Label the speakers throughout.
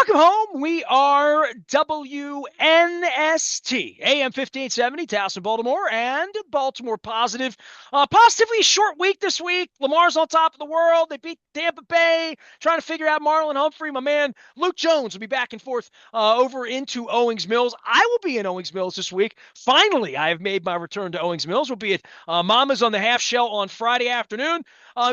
Speaker 1: Welcome home. We are WNST, AM 1570, Towson, Baltimore, and Baltimore Positive. Positively short week this week. Lamar's on top of the world. They beat Tampa Bay, trying to figure out Marlon Humphrey. My man Luke Jones will be back and forth over into Owings Mills. I will be in Owings Mills this week. Finally, I have made my return to Owings Mills. We'll be at Mama's on the Half Shell on Friday afternoon.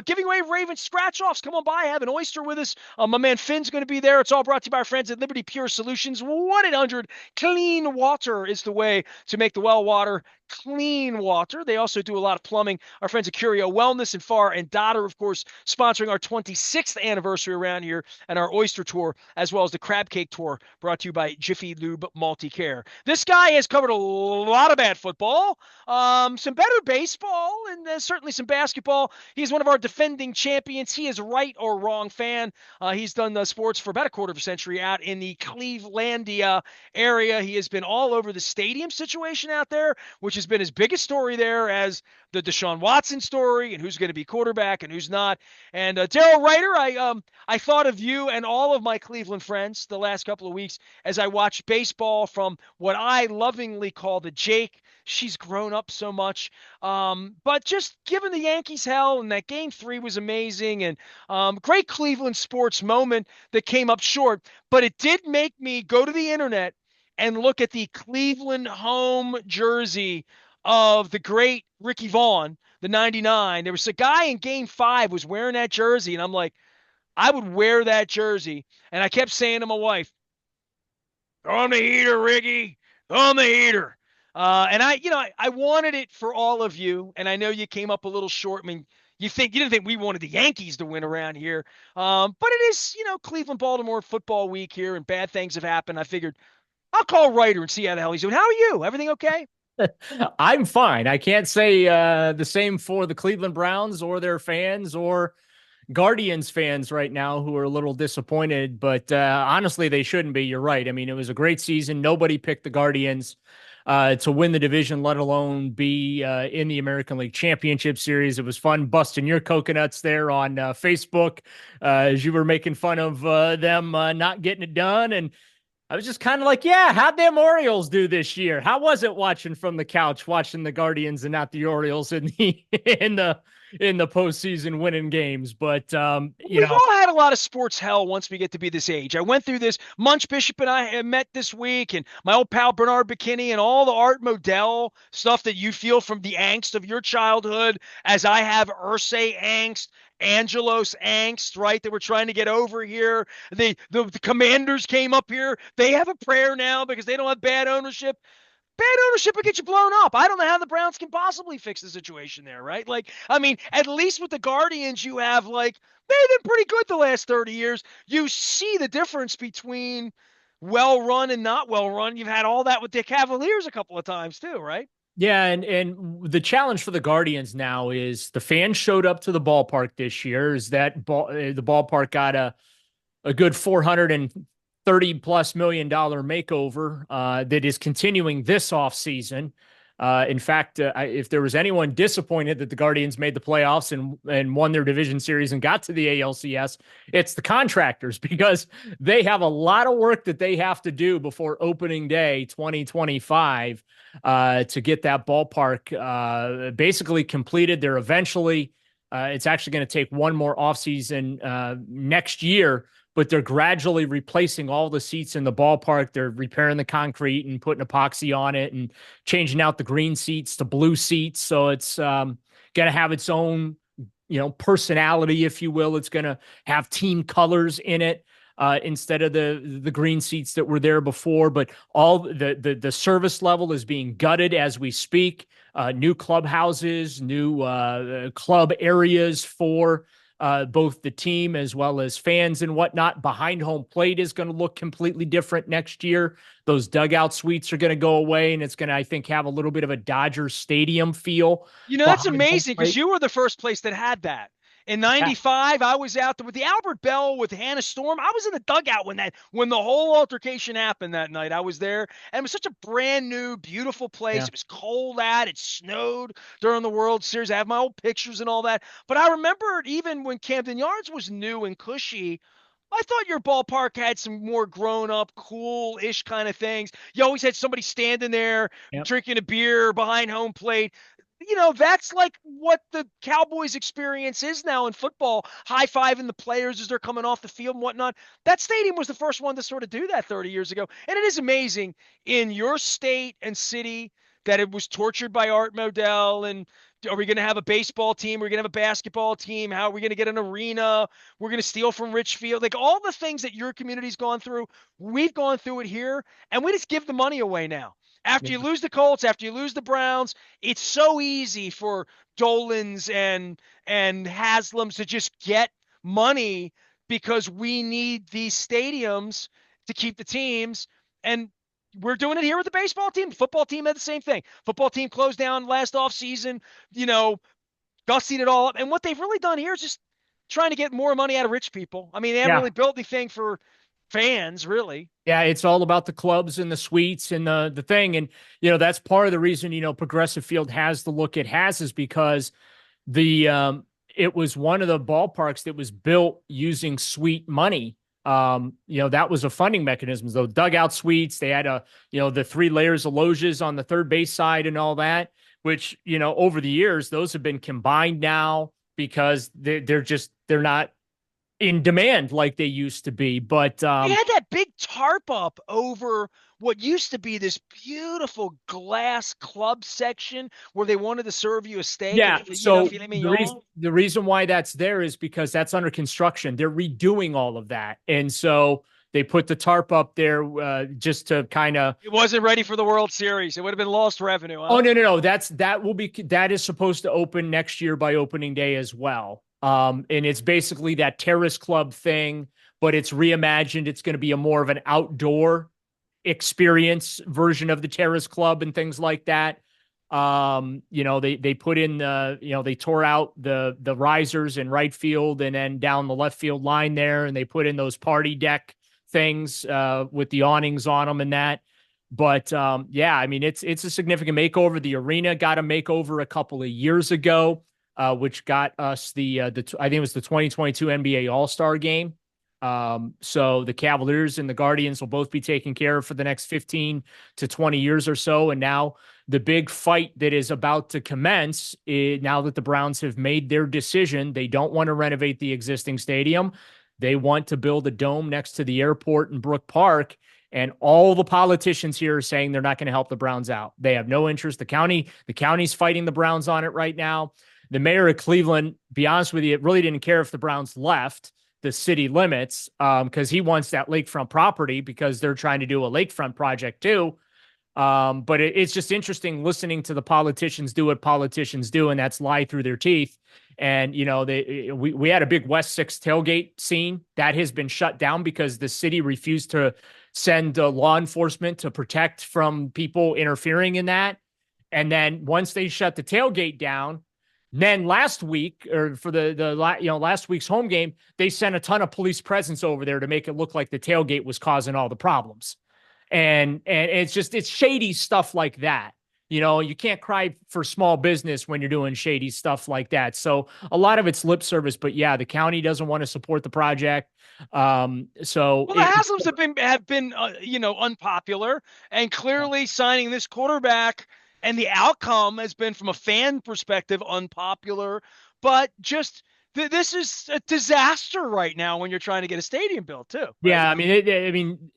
Speaker 1: Giving away Raven scratch-offs. Come on by, have an oyster with us. My man Finn's going to be there. It's all brought to you by our friends at Liberty Pure Solutions. 1-800 Clean Water is the way to make the well water clean water. They also do a lot of plumbing. Our friends at Curio Wellness and Far and Dotter, of course, sponsoring our 26th anniversary around here and our oyster tour, as well as the crab cake tour brought to you by Jiffy Lube Multi-Care. This guy has covered a lot of bad football, some better baseball, and certainly some basketball. He's one of our defending champions. He is right or wrong fan. He's done sports for about a quarter of a century out in the Clevelandia area. He has been all over the stadium situation out there, which has been his biggest story there, as the Deshaun Watson story and who's going to be quarterback and who's not. And Daryl Ruiter, I thought of you and all of my Cleveland friends the last couple of weeks as I watched baseball from what I lovingly call the Jake. She's grown up so much. But just giving the Yankees hell, and that game 3 was amazing, and great Cleveland sports moment that came up short. But it did make me go to the internet and look at the Cleveland home jersey of the great Ricky Vaughn, the 99. There was a guy in game 5 was wearing that jersey, and I'm like, I would wear that jersey. And I kept saying to my wife, throw on the heater, Ricky. Throw on the heater. And I wanted it for all of you, and I know you came up a little short. I mean, you didn't think we wanted the Yankees to win around here, but it is, Cleveland, Baltimore football week here, and bad things have happened. I figured I'll call Ryder and see how the hell he's doing. How are you? Everything okay?
Speaker 2: I'm fine. I can't say the same for the Cleveland Browns or their fans or Guardians fans right now, who are a little disappointed. But honestly, they shouldn't be. You're right. I mean, it was a great season. Nobody picked the Guardians to win the division, let alone be in the American League Championship Series. It was fun busting your coconuts there on Facebook as you were making fun of them not getting it done. And I was just kind of like, yeah, how'd them Orioles do this year? How was it watching from the couch, watching the Guardians and not the Orioles in the in the postseason winning games? But
Speaker 1: We've all had a lot of sports hell once we get to be this age. I went through this. Munch Bishop and I met this week, and my old pal Bernard McKinney, and all the Art Modell stuff that you feel from the angst of your childhood, as I have Ursay angst, Angelos angst, right? That we're trying to get over here. The Commanders came up here. They have a prayer now because they don't have bad ownership. Bad ownership will get you blown up. I don't know how the Browns can possibly fix the situation there, right? Like, I mean, at least with the Guardians, you have they've been pretty good the last 30 years. You see the difference between well run and not well run. You've had all that with the Cavaliers a couple of times too, right?
Speaker 2: yeah, and the challenge for the Guardians now is the fans showed up to the ballpark this year. Is that the ballpark got a good 430+ million dollar makeover that is continuing this offseason. In fact, if there was anyone disappointed that the Guardians made the playoffs and won their division series and got to the ALCS, it's the contractors, because they have a lot of work that they have to do before opening day 2025 to get that ballpark basically completed. They're eventually, it's actually going to take one more offseason next year, but they're gradually replacing all the seats in the ballpark. They're repairing the concrete and putting epoxy on it and changing out the green seats to blue seats. So it's going to have its own, personality, if you will. It's going to have team colors in it instead of the green seats that were there before. But all the service level is being gutted as we speak. New clubhouses, new club areas for both the team as well as fans and whatnot. Behind home plate is going to look completely different next year. Those dugout suites are going to go away, and it's going to, I think, have a little bit of a Dodger Stadium feel.
Speaker 1: That's
Speaker 2: Behind home
Speaker 1: amazing because
Speaker 2: plate.
Speaker 1: you were the first place that had that. In
Speaker 2: Yeah.
Speaker 1: '95, I was out there with the Albert Bell with Hannah Storm. I was in the dugout when the whole altercation happened that night. I was there, and it was such a brand new, beautiful place.
Speaker 2: Yeah.
Speaker 1: It was cold out. It snowed during the World Series. I have my old pictures and all that. But I remember even when Camden Yards was new and cushy, I thought your ballpark had some more grown up, cool ish kind of things. You always had somebody standing there
Speaker 2: Yep.
Speaker 1: drinking a beer behind home plate. That's like what the Cowboys experience is now in football, high fiving the players as they're coming off the field and whatnot. That stadium was the first one to sort of do that 30 years ago. And it is amazing in your state and city that it was tortured by Art Modell. And are we going to have a baseball team? Are we going to have a basketball team? How are we going to get an arena? We're going to steal from Richfield. Like all the things that your community's gone through, we've gone through it here, and we just give the money away now. After
Speaker 2: Yeah.
Speaker 1: you lose the Colts, after you lose the Browns, it's so easy for Dolans and Haslams to just get money because we need these stadiums to keep the teams. And we're doing it here with the baseball team. The football team had the same thing. Football team closed down last offseason, you know, gussied it all up. And what they've really done here is just trying to get more money out of rich people. I mean, they haven't
Speaker 2: Yeah.
Speaker 1: really built anything for fans, really.
Speaker 2: Yeah, it's all about the clubs and the suites and the thing. And, that's part of the reason, Progressive Field has the look it has is because it was one of the ballparks that was built using suite money. That was a funding mechanism. So dugout suites, they had the 3 layers of loges on the third base side and all that, which, over the years, those have been combined now because they're not in demand like they used to be. But
Speaker 1: They had that big tarp up over what used to be this beautiful glass club section where they wanted to serve you a steak and
Speaker 2: yeah, so
Speaker 1: filet
Speaker 2: the reason
Speaker 1: mignon.
Speaker 2: the reason why that's there is because that's under construction. They're redoing all of that, and so they put the tarp up there just to kind of.
Speaker 1: It wasn't ready for the World Series. It would have been lost revenue,
Speaker 2: Oh,
Speaker 1: huh?
Speaker 2: no. That is supposed to open next year by opening day as well. And it's basically that terrace club thing, but it's reimagined. It's going to be a more of an outdoor experience version of the terrace club and things like that. They put in they tore out the risers in right field and then down the left field line there, and they put in those party deck things with the awnings on them and that. But yeah, I mean it's a significant makeover. The arena got a makeover a couple of years ago, which got us the I think it was the 2022 NBA All-Star game. So the Cavaliers and the Guardians will both be taken care of for the next 15 to 20 years or so. And now the big fight that is about to commence now that the Browns have made their decision, they don't want to renovate the existing stadium. They want to build a dome next to the airport in Brook Park. And all the politicians here are saying they're not going to help the Browns out. They have no interest. The county's fighting the Browns on it right now. The mayor of Cleveland, be honest with you, really didn't care if the Browns left the city limits because he wants that lakefront property because they're trying to do a lakefront project too. But it's just interesting listening to the politicians do what politicians do, and that's lie through their teeth. And we had a big West 6 tailgate scene that has been shut down because the city refused to send law enforcement to protect from people interfering in that. And then once they shut the tailgate down, then last week, or for the last week's home game, they sent a ton of police presence over there to make it look like the tailgate was causing all the problems. And it's shady stuff like that. You can't cry for small business when you're doing shady stuff like that. So a lot of it's lip service, but yeah, the county doesn't want to support the project. So
Speaker 1: Well, the Haslams have been unpopular, and clearly signing this quarterback and the outcome has been, from a fan perspective, unpopular. But just this is a disaster right now when you're trying to get a stadium built too, right?
Speaker 2: Yeah, I mean,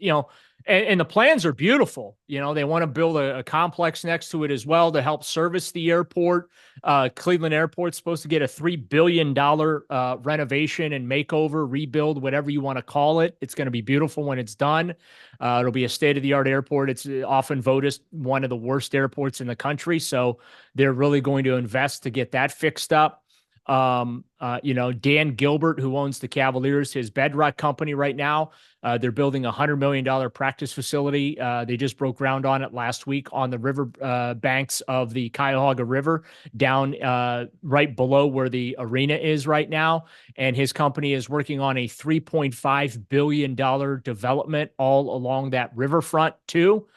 Speaker 2: and the plans are beautiful. They want to build a complex next to it as well to help service the airport. Cleveland Airport's supposed to get a $3 billion renovation and makeover, rebuild, whatever you want to call it. It's going to be beautiful when it's done. It'll be a state-of-the-art airport. It's often voted one of the worst airports in the country, so they're really going to invest to get that fixed up. Dan Gilbert, who owns the Cavaliers, his bedrock company right now, they're building $100 million practice facility. They just broke ground on it last week on the river banks of the Cuyahoga River down right below where the arena is right now. And his company is working on a $3.5 billion development all along that riverfront too.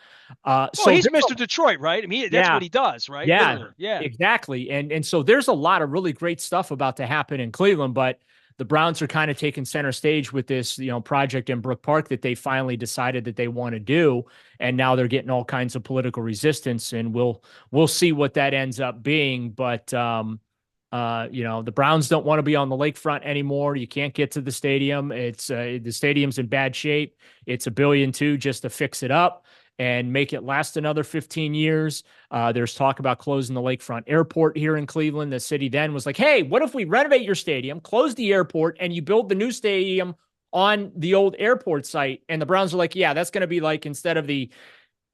Speaker 1: Well,
Speaker 2: So
Speaker 1: he's Mr. Detroit, right? I mean, that's
Speaker 2: yeah,
Speaker 1: what he does, right?
Speaker 2: yeah,
Speaker 1: Literally, yeah.
Speaker 2: exactly. And so there's a lot of really great stuff about to happen in Cleveland, but the Browns are kind of taking center stage with this, project in Brook Park that they finally decided that they want to do, and now they're getting all kinds of political resistance, and we'll see what that ends up being. But the Browns don't want to be on the lakefront anymore. You can't get to the stadium. It's the stadium's in bad shape. It's $1.2 billion just to fix it up and make it last another 15 years. There's talk about closing the lakefront airport here in Cleveland. The city then was like, hey, what if we renovate your stadium, close the airport, and you build the new stadium on the old airport site? And the Browns are like, yeah, that's going to be like, instead of the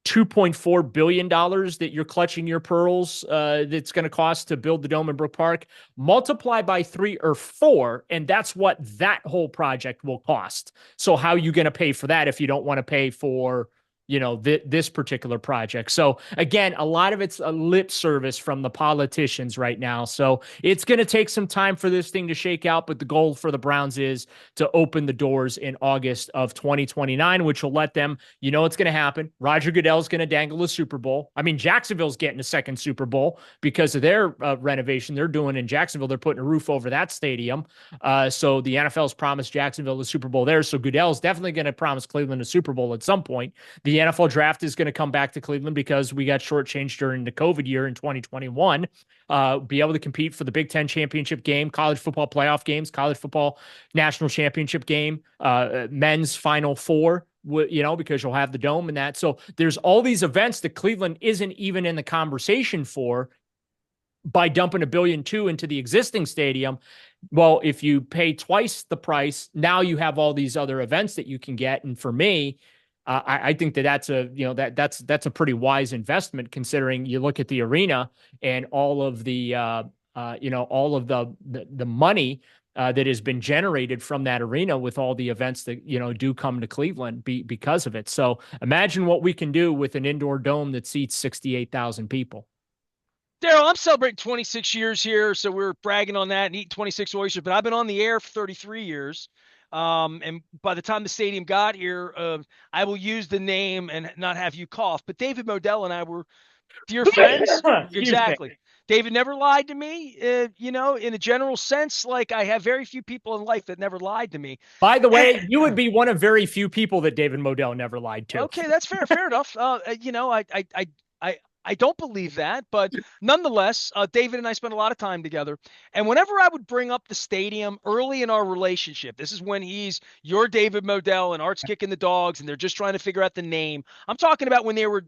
Speaker 2: $2.4 billion that you're clutching your pearls, that's going to cost to build the dome in Brook Park, multiply by 3 or 4, and that's what that whole project will cost. So how are you going to pay for that if you don't want to pay for this particular project? So again, a lot of it's a lip service from the politicians right now. So it's going to take some time for this thing to shake out, but the goal for the Browns is to open the doors in August of 2029, which will let them, it's going to happen. Roger Goodell's going to dangle a Super Bowl. I mean, Jacksonville's getting a second Super Bowl because of their renovation they're doing in Jacksonville. They're putting a roof over that stadium. So the NFL's promised Jacksonville the Super Bowl there. So Goodell's definitely going to promise Cleveland a Super Bowl at some point. The NFL draft is going to come back to Cleveland because we got shortchanged during the COVID year in 2021. Be able to compete for the Big Ten championship game, college football playoff games, college football national championship game, men's Final Four, because you'll have the dome and that. So there's all these events that Cleveland isn't even in the conversation for by dumping $1.2 billion into the existing stadium. Well, if you pay twice the price, now you have all these other events that you can get. And for me, I think that's a pretty wise investment, considering you look at the arena and all of the all of the money that has been generated from that arena with all the events that do come to Cleveland because of it. So imagine what we can do with an indoor dome that seats 68,000 people.
Speaker 1: Daryl, I'm celebrating 26 years here, so we're bragging on that and eating 26 oysters, but I've been on the air for 33 years. And by the time the stadium got here, I will use the name and not have you cough. But David Modell and I were dear friends. Exactly. David never lied to me, in a general sense. Like, I have very few people in life that never lied to me.
Speaker 2: By the way, you would be one of very few people that David Modell never lied to.
Speaker 1: Okay, that's fair. Fair enough. I don't believe that, but nonetheless, David and I spent a lot of time together. And whenever I would bring up the stadium early in our relationship, this is when he's your David Modell and Art's kicking the dogs, and they're just trying to figure out the name. I'm talking about when they were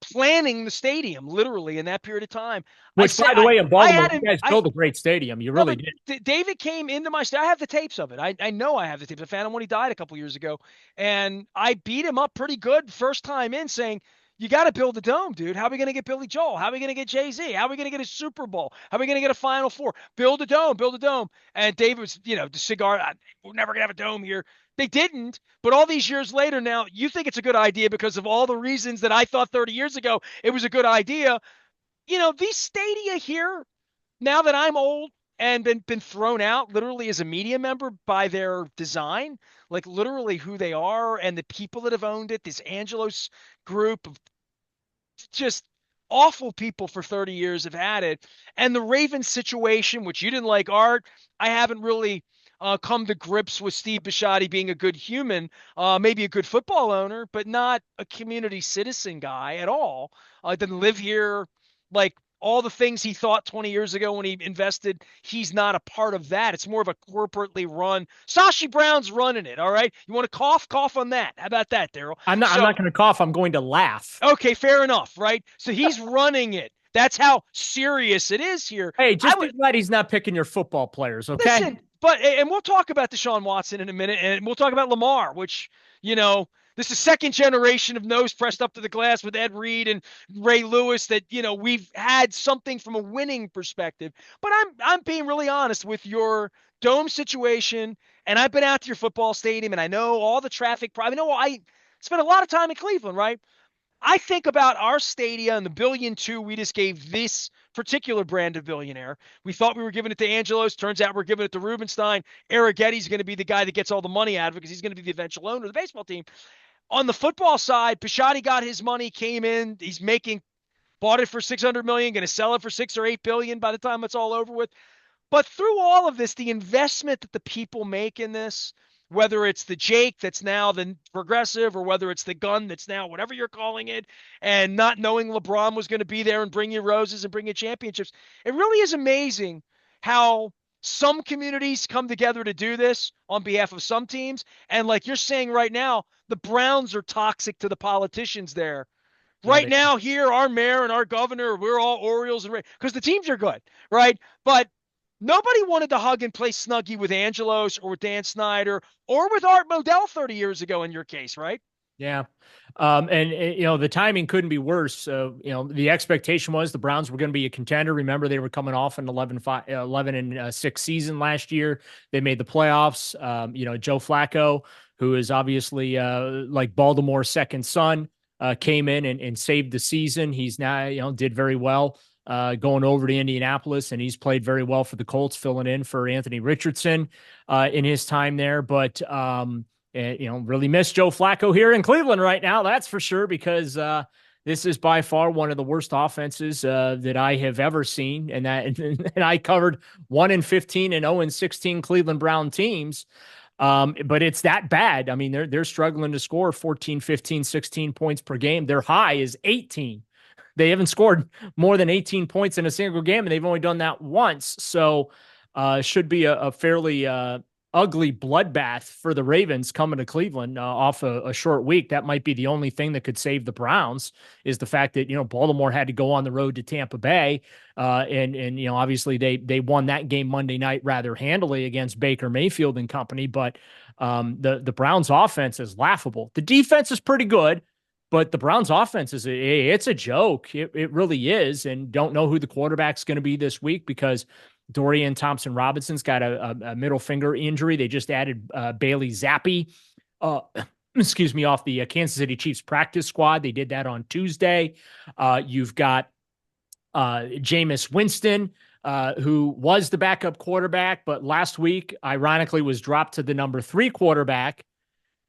Speaker 1: planning the stadium, literally, in that period of time.
Speaker 2: Which, by the way, in Baltimore, you guys built a great stadium. You really did.
Speaker 1: David came into my I have the tapes of it. I know I have the tapes. I found him when he died a couple years ago. And I beat him up pretty good first time in, saying, you got to build a dome, dude. How are we going to get Billy Joel? How are we going to get Jay-Z? How are we going to get a Super Bowl? How are we going to get a Final Four? Build a dome, build a dome. And David was, the cigar, we're never going to have a dome here. They didn't, but all these years later now, you think it's a good idea because of all the reasons that I thought 30 years ago it was a good idea. These stadia here, now that I'm old and been thrown out literally as a media member by their design, like literally who they are and the people that have owned it, this Angelos group of just awful people for 30 years have had it. And the Ravens situation, which you didn't like, Art, I haven't really come to grips with Steve Bisciotti being a good human, maybe a good football owner, but not a community citizen guy at all. Didn't live here. Like, all the things he thought 20 years ago when he invested, he's not a part of that. It's more of a corporately run. Sashi Brown's running it, all right? You want to cough? Cough on that. How about that, Daryl?
Speaker 2: I'm not going to cough. I'm going to laugh.
Speaker 1: Okay, fair enough, right? So he's running it. That's how serious it is here.
Speaker 2: Hey, just be glad he's not picking your football players, okay?
Speaker 1: Listen, and we'll talk about Deshaun Watson in a minute, and we'll talk about Lamar, which, this is second generation of nose pressed up to the glass with Ed Reed and Ray Lewis that, we've had something from a winning perspective. But I'm being really honest with your dome situation, and I've been out to your football stadium, and I know all the traffic. I spent a lot of time in Cleveland, right? I think about our stadia and the $1.2 billion we just gave this particular brand of billionaire. We thought we were giving it to Angelos. Turns out we're giving it to Rubenstein. Arrighetti's going to be the guy that gets all the money out of it because he's going to be the eventual owner of the baseball team. On the football side, Bisciotti got his money, came in. Bought it for $600 million, going to sell it for $6 or $8 billion by the time it's all over with. But through all of this, the investment that the people make in this, whether it's the Jake that's now the progressive or whether it's the gun that's now whatever you're calling it, and not knowing LeBron was going to be there and bring you roses and bring you championships, it really is amazing how some communities come together to do this on behalf of some teams. And like you're saying right now, the Browns are toxic to the politicians there.
Speaker 2: Yeah,
Speaker 1: Right now, here, our mayor and our governor, we're all Orioles and because the teams are good, right? But nobody wanted to hug and play snuggie with Angelos or with Dan Snyder or with Art Modell 30 years ago in your case, right?
Speaker 2: Yeah. The timing couldn't be worse. The expectation was the Browns were going to be a contender. Remember, they were coming off an 11-6 season last year. They made the playoffs. Joe Flacco, who is obviously like Baltimore's second son, came in and saved the season. He's now, did very well going over to Indianapolis, and he's played very well for the Colts, filling in for Anthony Richardson in his time there. But, really miss Joe Flacco here in Cleveland right now. That's for sure, because this is by far one of the worst offenses that I have ever seen. And I covered 1-15 and 0-16 Cleveland Brown teams. But it's that bad. I mean, they're struggling to score 14, 15, 16 points per game. Their high is 18. They haven't scored more than 18 points in a single game, and they've only done that once. So should be a fairly ugly bloodbath for the Ravens coming to Cleveland off a short week. That might be the only thing that could save the Browns, is the fact that, Baltimore had to go on the road to Tampa Bay. And obviously they won that game Monday night rather handily against Baker Mayfield and company. But the Browns offense is laughable. The defense is pretty good, but the Browns offense it's a joke. It really is. And don't know who the quarterback's going to be this week, because Dorian Thompson-Robinson's got a middle finger injury. They just added Bailey Zappi, off the Kansas City Chiefs practice squad. They did that on Tuesday. You've got Jameis Winston, who was the backup quarterback, but last week, ironically, was dropped to the number 3 quarterback,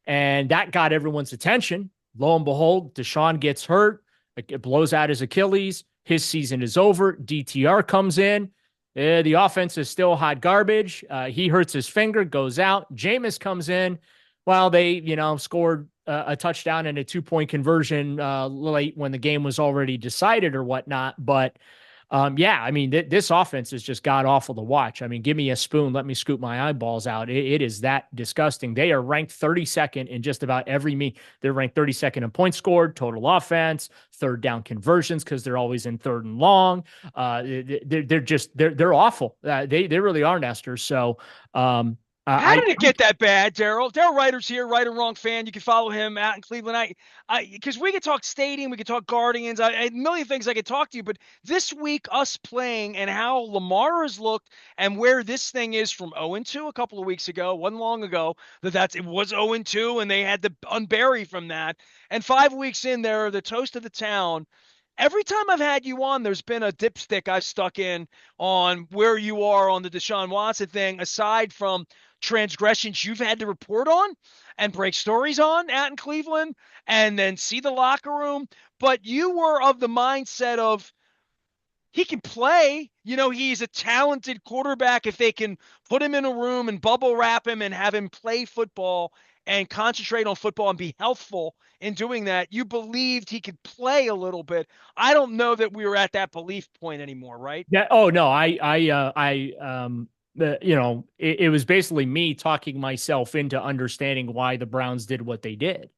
Speaker 2: and that got everyone's attention. Lo and behold, Deshaun gets hurt. It blows out his Achilles. His season is over. DTR comes in. The offense is still hot garbage. He hurts his finger, goes out. Jameis comes in. Well, they, scored a touchdown and a 2-point conversion late when the game was already decided or whatnot. But this offense is just god awful to watch. I mean, give me a spoon, let me scoop my eyeballs out. It is that disgusting. They are ranked 32nd in just about every meet. They're ranked 32nd in points scored, total offense, third down conversions, because they're always in third and long. They're awful. They really are, Nestor. So
Speaker 1: How did it get that bad, Daryl? Daryl Ruiter's here, Right or Wrong fan. You can follow him out in Cleveland. Because we could talk stadium, we could talk Guardians, a million things I could talk to you. But this week, us playing and how Lamar has looked and where this thing is from 0-2 a couple of weeks ago, wasn't long ago it was 0-2 and they had to unbury from that. And 5 weeks in, they're the toast of the town. Every time I've had you on, there's been a dipstick I've stuck in on where you are on the Deshaun Watson thing, aside from transgressions you've had to report on and break stories on out in Cleveland and then see the locker room. But you were of the mindset of he can play. He's a talented quarterback if they can put him in a room and bubble wrap him and have him play football and concentrate on football and be healthful in doing that. You believed he could play a little bit. I don't know that we were at that belief point anymore, right?
Speaker 2: Yeah. Oh no. It was basically me talking myself into understanding why the Browns did what they did.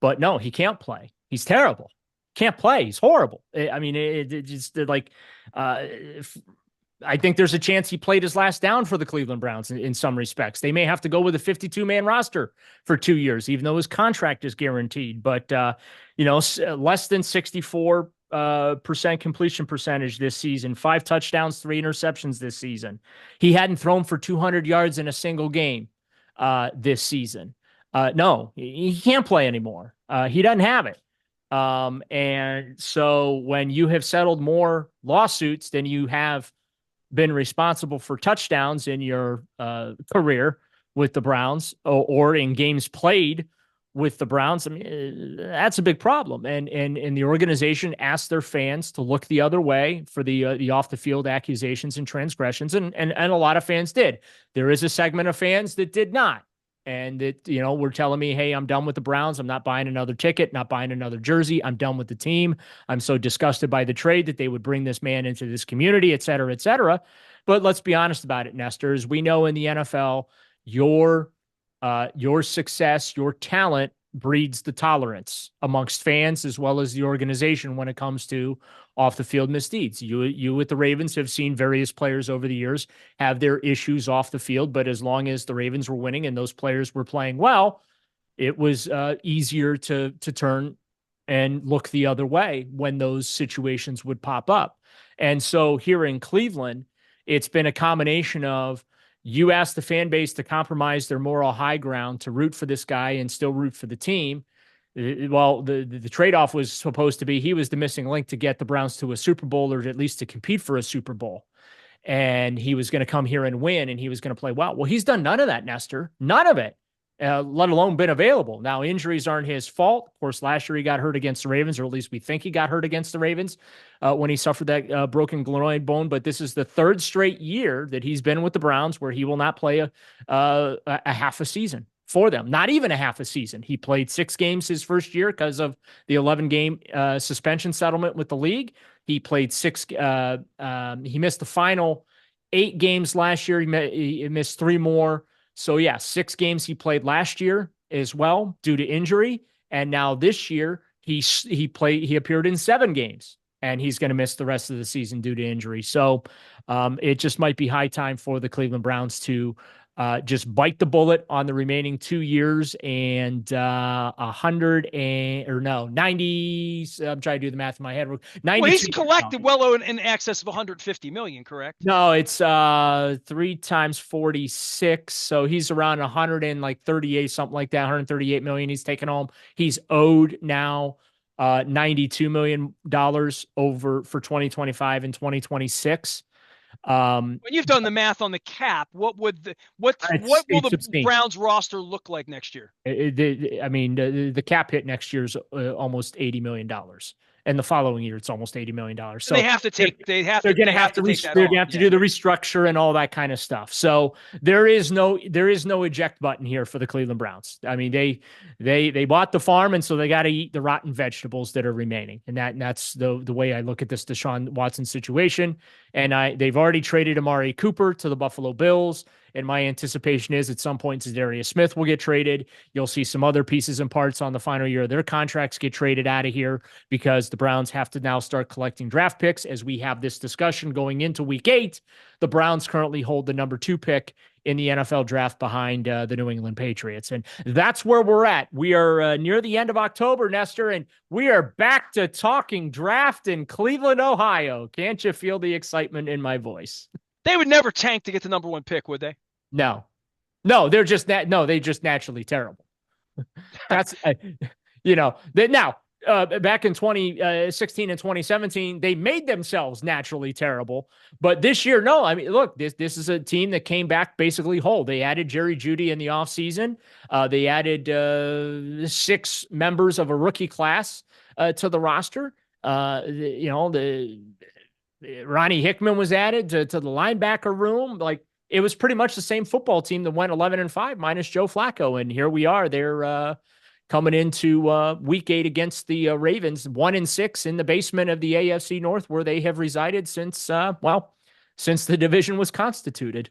Speaker 2: But no, he can't play. He's terrible. Can't play. He's horrible. I mean, it just like, I think there's a chance he played his last down for the Cleveland Browns in some respects. They may have to go with a 52-man roster for 2 years, even though his contract is guaranteed. But, less than 64% completion percentage this season, 5 touchdowns, 3 interceptions this season. He hadn't thrown for 200 yards in a single game this season. No, he can't play anymore. He doesn't have it. And so when you have settled more lawsuits than you have been responsible for touchdowns in your career with the Browns, or in games played with the Browns, I mean, that's a big problem. And the organization asked their fans to look the other way for the off the field accusations and transgressions, and a lot of fans did. There is a segment of fans that did not, and that were telling me, hey, I'm done with the Browns. I'm not buying another ticket, not buying another jersey. I'm done with the team. I'm so disgusted by the trade that they would bring this man into this community, et cetera, et cetera. But let's be honest about it, Nestor. As we know in the NFL, your your success, your talent breeds the tolerance amongst fans as well as the organization when it comes to off the field misdeeds. You with the Ravens have seen various players over the years have their issues off the field, but as long as the Ravens were winning and those players were playing well, it was easier to turn and look the other way when those situations would pop up. And so here in Cleveland, it's been a combination of you ask the fan base to compromise their moral high ground to root for this guy and still root for the team. Well, the trade-off was supposed to be he was the missing link to get the Browns to a Super Bowl or at least to compete for a Super Bowl. And he was going to come here and win and he was going to play well. Well, he's done none of that, Nestor. None of it. Let alone been available. Now, injuries aren't his fault. Of course, last year he got hurt against the Ravens, or at least we think he got hurt against the Ravens when he suffered that broken glenoid bone. But this is the third straight year that he's been with the Browns where he will not play a half a season for them. Not even a half a season. He played 6 games his first year because of the 11-game suspension settlement with the league. He played 6. He missed the final 8 games last year. He missed 3 more. So yeah, 6 games he played last year as well due to injury, and now this year he appeared in 7 games, and he's going to miss the rest of the season due to injury. So it just might be high time for the Cleveland Browns to just bite the bullet on the remaining 2 years and 100 and or no 90. I'm trying to do the math in my head.
Speaker 1: Well, he's
Speaker 2: 92.
Speaker 1: collected well in excess of 150 million, correct?
Speaker 2: No, it's 3 times 46. So he's around 138, something like that, 138 million he's taken home. He's owed now $92 million over for 2025 and 2026.
Speaker 1: When you've done the math on the cap, what will the Browns roster look like next year?
Speaker 2: I mean, the cap hit next year is almost $80 million. And the following year, it's almost $80 million. So
Speaker 1: they're going to have to
Speaker 2: do the restructure and all that kind of stuff. So there is no eject button here for the Cleveland Browns. I mean, they bought the farm, and so they got to eat the rotten vegetables that are remaining. And that's the way I look at this Deshaun Watson situation. And they've already traded Amari Cooper to the Buffalo Bills. And my anticipation is at some point Zadarius Smith will get traded. You'll see some other pieces and parts on the final year of their contracts get traded out of here because the Browns have to now start collecting draft picks. As we have this discussion going into week 8, the Browns currently hold the number 2 pick in the NFL draft behind the New England Patriots. And that's where we're at. We are near the end of October, Nestor, and we are back to talking draft in Cleveland, Ohio. Can't you feel the excitement in my voice?
Speaker 1: They would never tank to get the number 1 pick, would they?
Speaker 2: No, they're just they're just naturally terrible. That's now back in 2016 and 2017, they made themselves naturally terrible. But this year, no. I mean, look, this is a team that came back basically whole. They added Jerry Jeudy in the offseason. They added 6 members of a rookie class to the roster. The Ronnie Hickman was added to the linebacker room. Like, it was pretty much the same football team that went 11-5 minus Joe Flacco. And here we are. They're coming into week 8 against the Ravens, 1-6 in the basement of the AFC North, where they have resided since the division was constituted.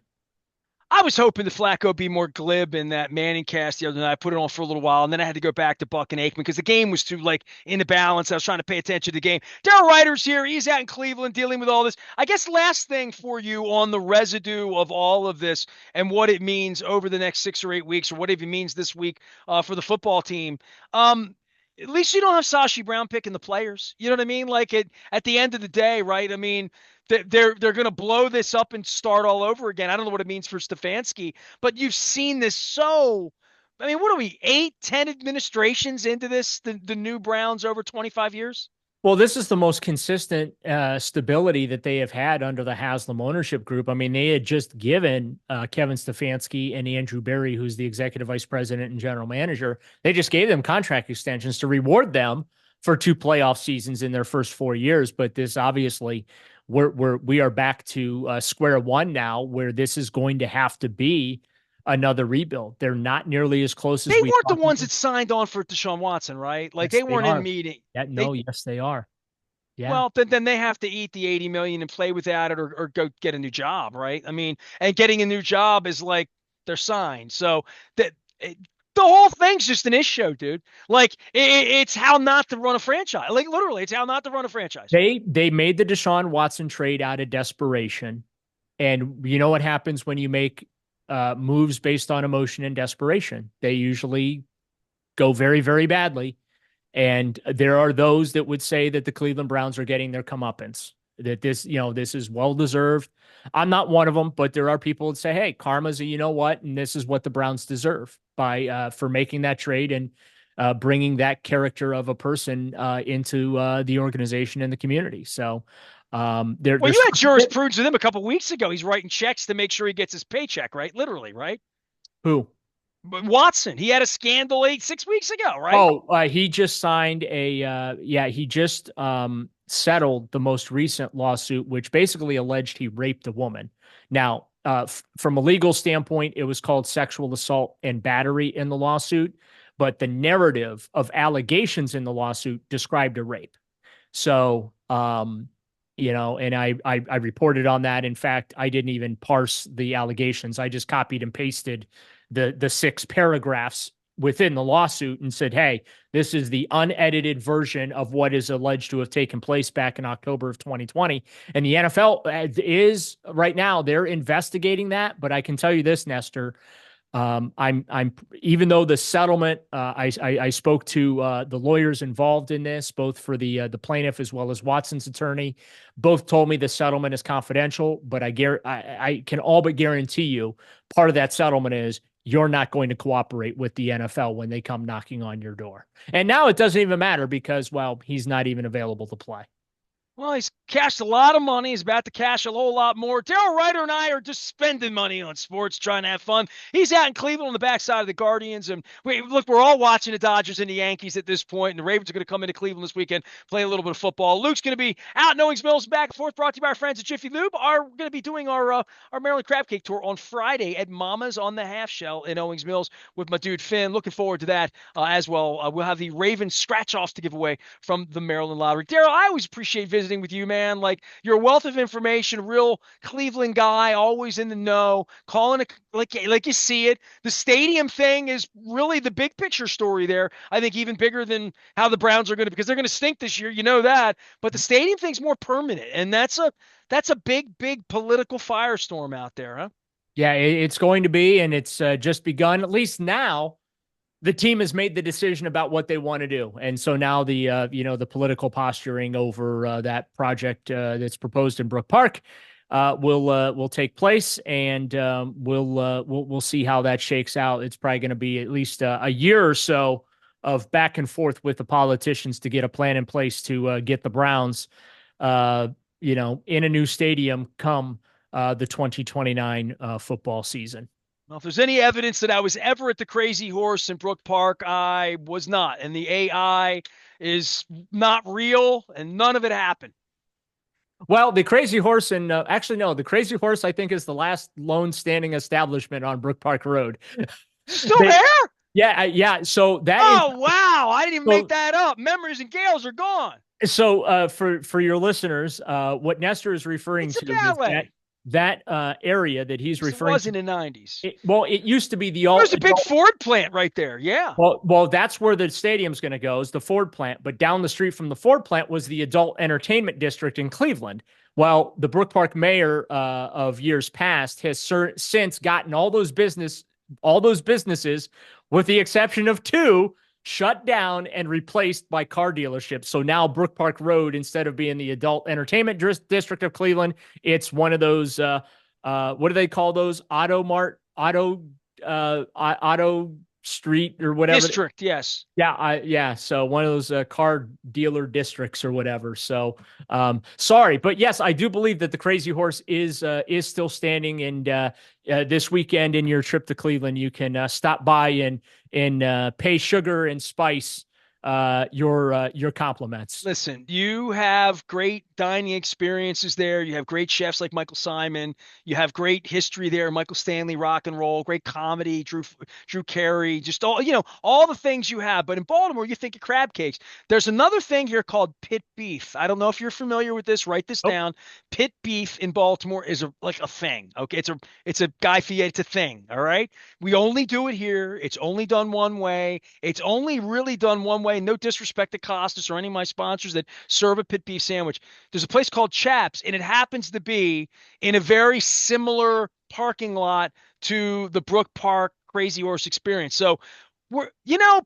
Speaker 1: I was hoping the Flacco be more glib in that Manning cast the other night. I put it on for a little while, and then I had to go back to Buck and Aikman because the game was too in the balance. I was trying to pay attention to the game. Daryl Ruiter's here. He's out in Cleveland dealing with all this. I guess last thing for you on the residue of all of this and what it means over the next 6 or 8 weeks, or what it even means this week for the football team. At least you don't have Sashi Brown picking the players. You know what I mean? Like at the end of the day, right? I mean, they're going to blow this up and start all over again. I don't know what it means for Stefanski, but you've seen this so. I mean, what are we, 8, 10 administrations into this? The new Browns over 25 years?
Speaker 2: Well, this is the most consistent stability that they have had under the Haslam ownership group. I mean, they had just given Kevin Stefanski and Andrew Berry, who's the executive vice president and general manager, they just gave them contract extensions to reward them for 2 playoff seasons in their first 4 years. But this obviously, we are back to square one now, where this is going to have to be another rebuild. They're not nearly as close
Speaker 1: They
Speaker 2: as we
Speaker 1: weren't the
Speaker 2: thought.
Speaker 1: ones that signed on for Deshaun Watson, right? Like
Speaker 2: Yes,
Speaker 1: they
Speaker 2: they
Speaker 1: weren't in
Speaker 2: are.
Speaker 1: meeting.
Speaker 2: Yeah,
Speaker 1: They
Speaker 2: no, yes, they are. Yeah.
Speaker 1: Well, then they have to eat the 80 million and play without it, or go get a new job, right? I mean, and getting a new job is like they're signed. So that the whole thing's just an issue, dude. Like it's how not to run a franchise. Like literally, it's how not to run a franchise.
Speaker 2: They made the Deshaun Watson trade out of desperation. And you know what happens when you make moves based on emotion and desperation? They usually go very, very badly. And there are those that would say that the Cleveland Browns are getting their comeuppance, that this is well deserved. I'm not one of them, but there are people that say, hey, karma's a you know what, and this is what the Browns deserve by for making that trade and bringing that character of a person into the organization and the community. So
Speaker 1: Well, you
Speaker 2: there's
Speaker 1: had jurisprudence with him a couple weeks ago. He's writing checks to make sure he gets his paycheck, right? Literally, right?
Speaker 2: who.
Speaker 1: But Watson, he had a scandal 6 weeks ago, right?
Speaker 2: Oh, he just signed he just settled the most recent lawsuit, which basically alleged he raped a woman. Now, from a legal standpoint, it was called sexual assault and battery in the lawsuit, but the narrative of allegations in the lawsuit described a rape. So, and I reported on that. In fact, I didn't even parse the allegations. I just copied and pasted the 6 paragraphs within the lawsuit and said, hey, this is the unedited version of what is alleged to have taken place back in October of 2020. And the NFL is right now, they're investigating that. But I can tell you this, Nestor, I'm even though the settlement, I spoke to the lawyers involved in this, both for the plaintiff as well as Watson's attorney. Both told me the settlement is confidential, but I can all but guarantee you part of that settlement is you're not going to cooperate with the NFL when they come knocking on your door. And now it doesn't even matter because, well, he's not even available to play.
Speaker 1: Well, he's cashed a lot of money. He's about to cash a whole lot more. Daryl Ruiter and I are just spending money on sports, trying to have fun. He's out in Cleveland on the backside of the Guardians. And we're all watching the Dodgers and the Yankees at this point. And the Ravens are going to come into Cleveland this weekend, play a little bit of football. Luke's going to be out in Owings Mills, back and forth, brought to you by our friends at Jiffy Lube. We're going to be doing our Maryland Crab Cake Tour on Friday at Mama's on the Half Shell in Owings Mills with my dude Finn. Looking forward to that as well. We'll have the Ravens scratch-offs to give away from the Maryland Lottery. Daryl, I always appreciate visiting with you, man. Like you're a wealth of information, real Cleveland guy, always in the know, calling it like you see it. The stadium thing is really the big picture story there. I think even bigger than how the Browns are going to, because they're going to stink this year, you know that. But the stadium thing's more permanent, and that's a big political firestorm out there, huh?
Speaker 2: Yeah, it's going to be, and it's just begun. At least now, the team has made the decision about what they want to do, and so now the political posturing over that project that's proposed in Brook Park will take place, and we'll see how that shakes out. It's probably going to be at least a year or so of back and forth with the politicians to get a plan in place to get the Browns, in a new stadium come the 2029 football season.
Speaker 1: Well, if there's any evidence that I was ever at the Crazy Horse in Brook Park, I was not. And the AI is not real, and none of it happened.
Speaker 2: Well, the Crazy Horse, and actually, no, the Crazy Horse, I think, is the last lone standing establishment on Brook Park Road.
Speaker 1: Still
Speaker 2: They,
Speaker 1: there?
Speaker 2: yeah, yeah. So that
Speaker 1: Oh, wow. I didn't even
Speaker 2: so
Speaker 1: make that up. Memories and Gales are gone.
Speaker 2: for your listeners, what Nestor is referring
Speaker 1: It's a
Speaker 2: to is
Speaker 1: ballet.
Speaker 2: that area that he's
Speaker 1: It
Speaker 2: referring
Speaker 1: was
Speaker 2: to.
Speaker 1: in the 90s.
Speaker 2: It used to be the
Speaker 1: There's a big Ford plant right there. Yeah.
Speaker 2: well, that's where the stadium's going to go, is the Ford plant. But down the street from the Ford plant was the adult entertainment district in Cleveland. Well, the Brook Park mayor of years past has since gotten all those businesses, with the exception of 2, shut down and replaced by car dealerships. So now Brook Park Road, instead of being the adult entertainment district of Cleveland, it's one of those, what do they call those? Auto Street or whatever.
Speaker 1: District, yes.
Speaker 2: Yeah. So one of those car dealer districts or whatever. So sorry, but yes, I do believe that the Crazy Horse is still standing. And this weekend in your trip to Cleveland, you can stop by and pay sugar and spice your compliments.
Speaker 1: Listen, you have great dining experiences there. You have great chefs like Michael Simon. You have great history there. Michael Stanley, rock and roll, great comedy. Drew Carey, just all the things you have. But in Baltimore, you think of crab cakes. There's another thing here called pit beef. I don't know if you're familiar with this. Write this
Speaker 2: Oh,
Speaker 1: down. Pit beef in Baltimore is like a thing. Okay, it's a Guy Fieri. It's a thing. All right. We only do it here. It's only done one way. It's only really done one way. No disrespect to Costas or any of my sponsors that serve a pit beef sandwich. There's a place called Chaps, and it happens to be in a very similar parking lot to the Brook Park Crazy Horse experience. So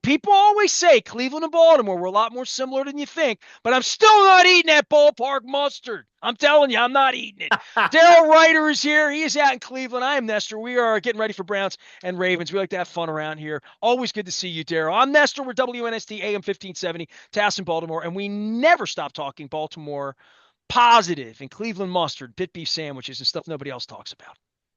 Speaker 1: people always say Cleveland and Baltimore were a lot more similar than you think, but I'm still not eating that ballpark mustard. I'm telling you, I'm not eating it. Daryl Ruiter is here. He is out in Cleveland. I am Nestor. We are getting ready for Browns and Ravens. We like to have fun around here. Always good to see you, Daryl. I'm Nestor. We're WNST AM 1570, Towson, Baltimore, and we never stop talking Baltimore positive and Cleveland mustard, pit beef sandwiches, and stuff nobody else talks about.